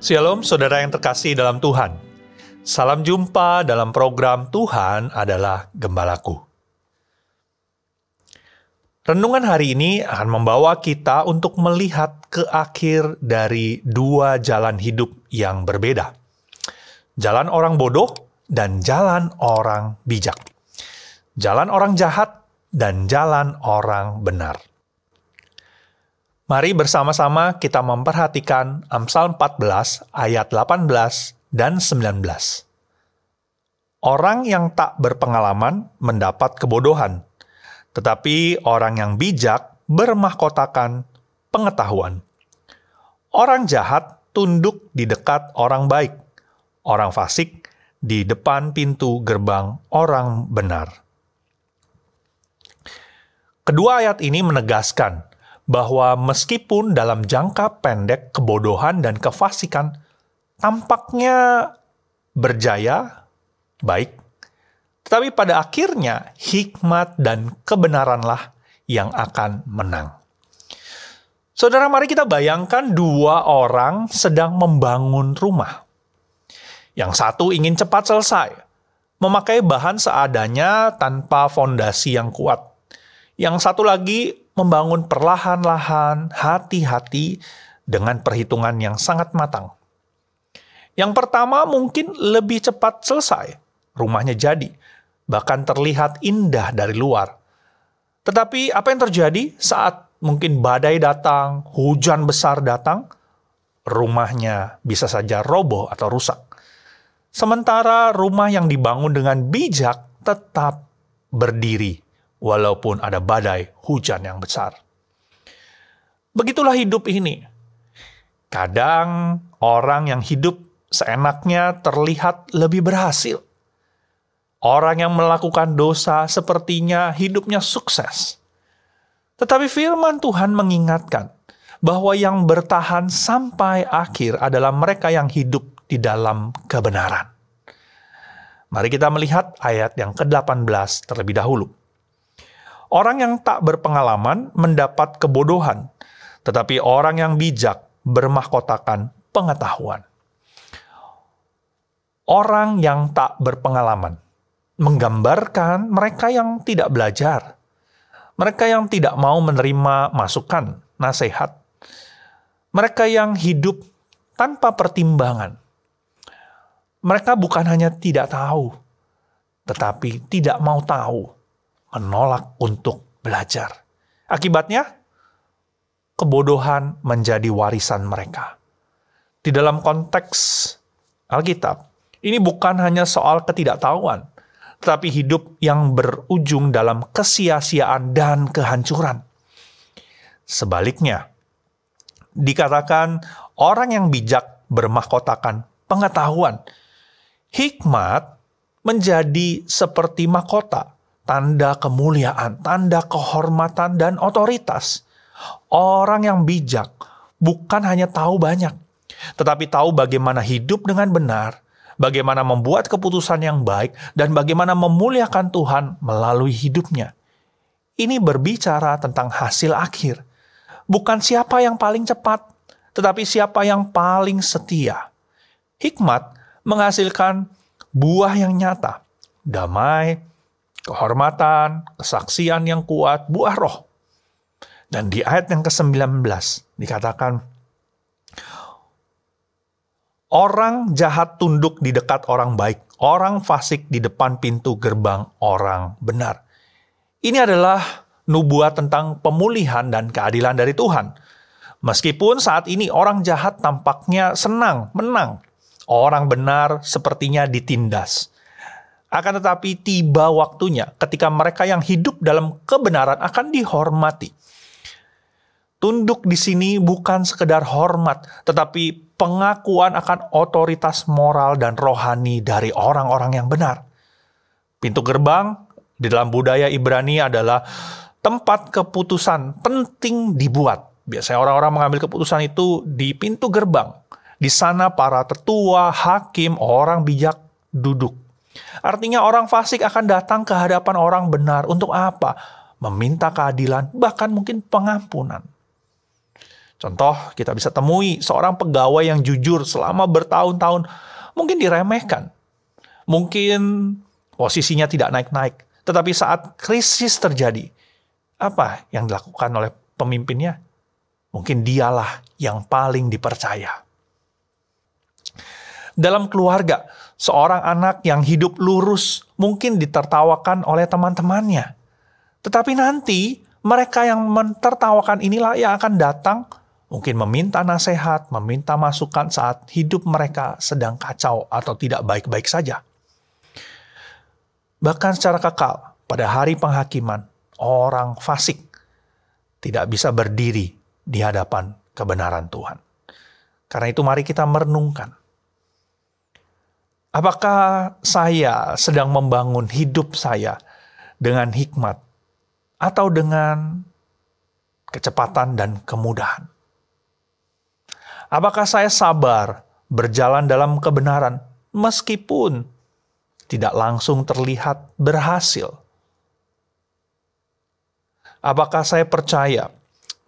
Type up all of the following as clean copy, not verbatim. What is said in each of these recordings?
Shalom saudara yang terkasih dalam Tuhan. Salam jumpa dalam program Tuhan adalah Gembalaku. Renungan hari ini akan membawa kita untuk melihat ke akhir dari dua jalan hidup yang berbeda. Jalan orang bodoh dan jalan orang bijak. Jalan orang jahat dan jalan orang benar. Mari bersama-sama kita memperhatikan Amsal 14 ayat 18 dan 19. Orang yang tak berpengalaman mendapat kebodohan, tetapi orang yang bijak bermahkotakan pengetahuan. Orang jahat tunduk di dekat orang baik, orang fasik di depan pintu gerbang orang benar. Kedua ayat ini menegaskan bahwa meskipun dalam jangka pendek kebodohan dan kefasikan tampaknya berjaya, baik, tetapi pada akhirnya hikmat dan kebenaranlah yang akan menang. Saudara, mari kita bayangkan dua orang sedang membangun rumah. Yang satu ingin cepat selesai, memakai bahan seadanya tanpa fondasi yang kuat. Yang satu lagi membangun perlahan-lahan, hati-hati, dengan perhitungan yang sangat matang. Yang pertama mungkin lebih cepat selesai, rumahnya jadi, bahkan terlihat indah dari luar. Tetapi apa yang terjadi saat mungkin badai datang, hujan besar datang, rumahnya bisa saja roboh atau rusak. Sementara rumah yang dibangun dengan bijak tetap berdiri, walaupun ada badai hujan yang besar. Begitulah hidup ini. Kadang orang yang hidup seenaknya terlihat lebih berhasil. Orang yang melakukan dosa sepertinya hidupnya sukses. Tetapi firman Tuhan mengingatkan bahwa yang bertahan sampai akhir adalah mereka yang hidup di dalam kebenaran. Mari kita melihat ayat yang ke-18 terlebih dahulu. Orang yang tak berpengalaman mendapat kebodohan, tetapi orang yang bijak bermahkotakan pengetahuan. Orang yang tak berpengalaman menggambarkan mereka yang tidak belajar, mereka yang tidak mau menerima masukan, nasihat, mereka yang hidup tanpa pertimbangan. Mereka bukan hanya tidak tahu, tetapi tidak mau tahu, menolak untuk belajar. Akibatnya, kebodohan menjadi warisan mereka. Di dalam konteks Alkitab, ini bukan hanya soal ketidaktahuan, tetapi hidup yang berujung dalam kesia-siaan dan kehancuran. Sebaliknya, dikatakan orang yang bijak bermahkotakan pengetahuan. Hikmat menjadi seperti mahkota, tanda kemuliaan, tanda kehormatan, dan otoritas. Orang yang bijak bukan hanya tahu banyak, tetapi tahu bagaimana hidup dengan benar, bagaimana membuat keputusan yang baik, dan bagaimana memuliakan Tuhan melalui hidupnya. Ini berbicara tentang hasil akhir. Bukan siapa yang paling cepat, tetapi siapa yang paling setia. Hikmat menghasilkan buah yang nyata, damai, kehormatan, kesaksian yang kuat, buah roh. Dan di ayat yang ke-19 dikatakan, orang jahat tunduk di dekat orang baik, orang fasik di depan pintu gerbang orang benar. Ini adalah nubuat tentang pemulihan dan keadilan dari Tuhan. Meskipun saat ini orang jahat tampaknya senang, menang, orang benar sepertinya ditindas. Akan tetapi tiba waktunya ketika mereka yang hidup dalam kebenaran akan dihormati. Tunduk di sini bukan sekedar hormat, tetapi pengakuan akan otoritas moral dan rohani dari orang-orang yang benar. Pintu gerbang di dalam budaya Ibrani adalah tempat keputusan penting dibuat. Biasanya orang-orang mengambil keputusan itu di pintu gerbang. Di sana para tetua, hakim, orang bijak duduk. Artinya orang fasik akan datang ke hadapan orang benar. Untuk apa? Meminta keadilan, bahkan mungkin pengampunan. Contoh, kita bisa temui seorang pegawai yang jujur selama bertahun-tahun, mungkin diremehkan. Mungkin posisinya tidak naik-naik. Tetapi saat krisis terjadi, apa yang dilakukan oleh pemimpinnya? Mungkin dialah yang paling dipercaya. Dalam keluarga, seorang anak yang hidup lurus mungkin ditertawakan oleh teman-temannya. Tetapi nanti mereka yang mentertawakan inilah yang akan datang, mungkin meminta nasihat, meminta masukan saat hidup mereka sedang kacau atau tidak baik-baik saja. Bahkan secara kekal, pada hari penghakiman, orang fasik tidak bisa berdiri di hadapan kebenaran Tuhan. Karena itu mari kita merenungkan. Apakah saya sedang membangun hidup saya dengan hikmat atau dengan kecepatan dan kemudahan? Apakah saya sabar berjalan dalam kebenaran meskipun tidak langsung terlihat berhasil? Apakah saya percaya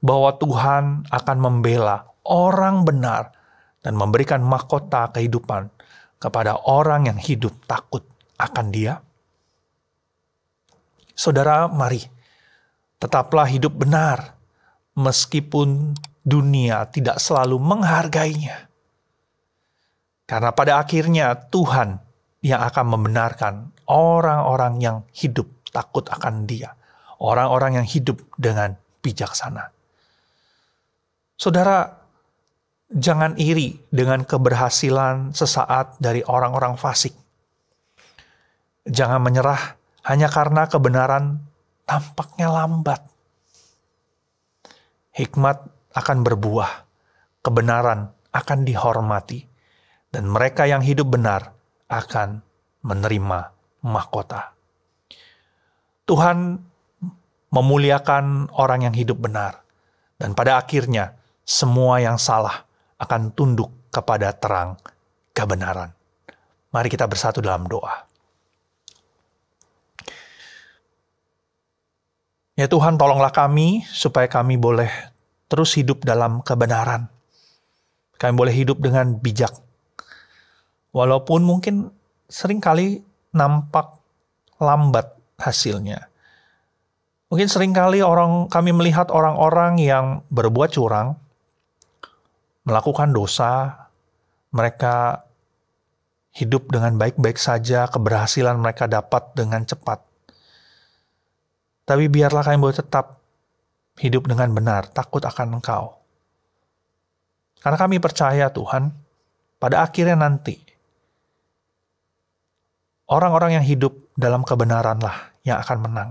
bahwa Tuhan akan membela orang benar dan memberikan mahkota kehidupan kepada orang yang hidup takut akan Dia? Saudara, mari tetaplah hidup benar meskipun dunia tidak selalu menghargainya. Karena pada akhirnya Tuhan yang akan membenarkan orang-orang yang hidup takut akan Dia, orang-orang yang hidup dengan bijaksana. Saudara, jangan iri dengan keberhasilan sesaat dari orang-orang fasik. Jangan menyerah hanya karena kebenaran tampaknya lambat. Hikmat akan berbuah, kebenaran akan dihormati, dan mereka yang hidup benar akan menerima mahkota. Tuhan memuliakan orang yang hidup benar, dan pada akhirnya semua yang salah akan tunduk kepada terang kebenaran. Mari kita bersatu dalam doa. Ya Tuhan, tolonglah kami supaya kami boleh terus hidup dalam kebenaran. Kami boleh hidup dengan bijak. Walaupun mungkin seringkali nampak lambat hasilnya. Mungkin seringkali kami melihat orang-orang yang berbuat curang, melakukan dosa, mereka hidup dengan baik-baik saja, keberhasilan mereka dapat dengan cepat. Tapi biarlah kami boleh tetap hidup dengan benar, takut akan Engkau. Karena kami percaya Tuhan, pada akhirnya nanti, orang-orang yang hidup dalam kebenaranlah yang akan menang.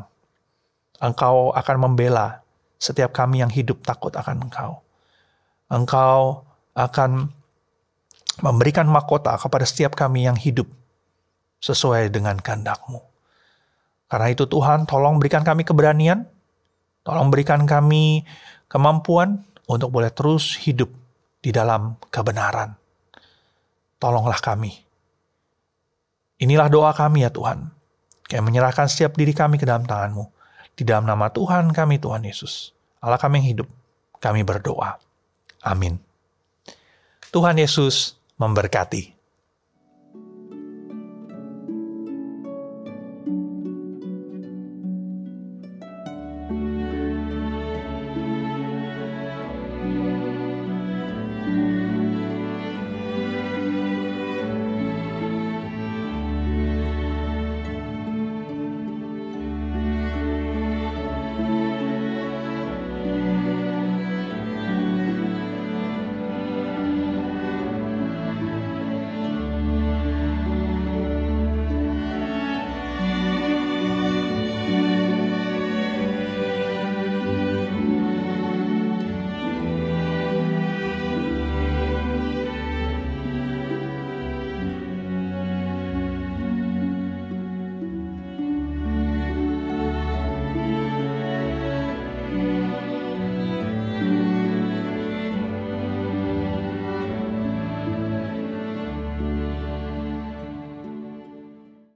Engkau akan membela setiap kami yang hidup takut akan Engkau. Engkau akan memberikan mahkota kepada setiap kami yang hidup sesuai dengan kehendak-Mu. Karena itu Tuhan, tolong berikan kami keberanian, tolong berikan kami kemampuan untuk boleh terus hidup di dalam kebenaran. Tolonglah kami. Inilah doa kami ya Tuhan. Kami menyerahkan setiap diri kami ke dalam tangan-Mu. Di dalam nama Tuhan kami, Tuhan Yesus, Allah kami yang hidup, kami berdoa. Amin. Tuhan Yesus memberkati.